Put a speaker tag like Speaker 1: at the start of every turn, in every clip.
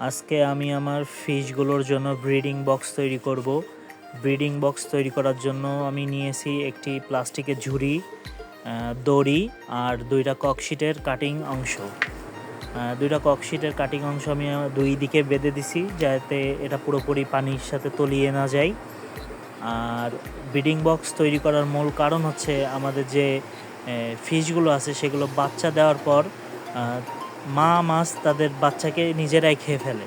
Speaker 1: আজকে আমি আমার ফিশগুলোর জন্য ব্রিডিং বক্স তৈরি করব। ব্রিডিং বক্স তৈরি করার জন্য আমি নিয়েছি একটি প্লাস্টিকের ঝুড়ি, দড়ি আর দুইটা ককশিটের কাটিং অংশ। দুইটা ককশিটের কাটিং অংশ আমি দুই দিকে বেঁধে দিছি যাতে এটা পুরোপুরি পানির সাথে তলিয়ে না যায়। আর ব্রিডিং বক্স তৈরি করার মূল কারণ হচ্ছে আমাদের যে ফিশগুলো আছে সেগুলো বাচ্চা দেওয়ার পর মা মাছ তাদের বাচ্চাকে নিজেরাই খেয়ে ফেলে।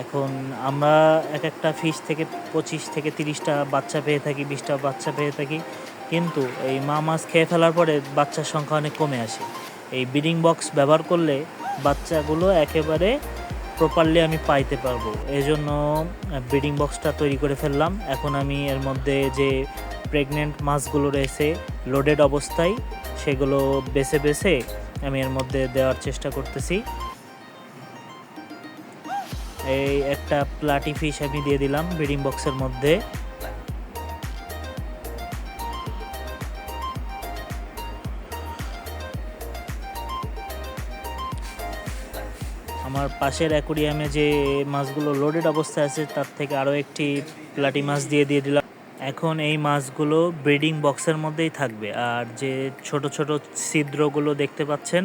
Speaker 1: এখন আমরা এক একটা ফিশ থেকে 25 থেকে 30টা বাচ্চা পেয়ে থাকি, 20টা বাচ্চা পেয়ে থাকি, কিন্তু এই মা মাছ খেয়ে ফেলার পরে বাচ্চার সংখ্যা অনেক কমে আসে। এই ব্রিডিং বক্স ব্যবহার করলে বাচ্চাগুলো একেবারে প্রপারলি আমি পাইতে পারবো। এই জন্য ব্রিডিং বক্সটা তৈরি করে ফেললাম। এখন আমি এর মধ্যে যে প্রেগনেন্ট মাছগুলো রয়েছে লোডেড অবস্থায় সেগুলো বেছে বেছে আমি এর মধ্যে দেওয়ার চেষ্টা করতেছি। এই একটা প্লাটি ফিশ আমি দিয়ে দিলাম ব্রিডিং বক্সের মধ্যে। আমার পাশের অ্যাকোরিয়ামে যে মাছগুলো লোডেড অবস্থায় আছে তার থেকে আরও একটি প্লাটি মাছ দিয়ে দিলাম। এখন এই মাছগুলো ব্রিডিং বক্সের মধ্যেই থাকবে। আর যে ছোট ছোট ছিদ্রগুলো দেখতে পাচ্ছেন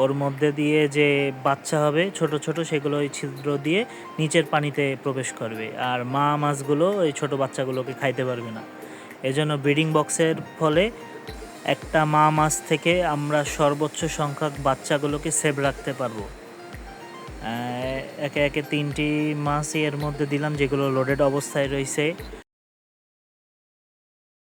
Speaker 1: ওর মধ্যে দিয়ে যে বাচ্চা হবে ছোট ছোট, সেগুলো ওই ছিদ্র দিয়ে নিচের পানিতে প্রবেশ করবে, আর মা মাছগুলো ওই ছোট বাচ্চাগুলোকে খাইতে পারবে না। এজন্য ব্রিডিং বক্সের ফলে একটা মা মাছ থেকে আমরা সর্বোচ্চ সংখ্যক বাচ্চাগুলোকে সেভ রাখতে পারবো। একে একে 3টি মাছই এর মধ্যে দিলাম যেগুলো লোডেড অবস্থায় রয়েছে।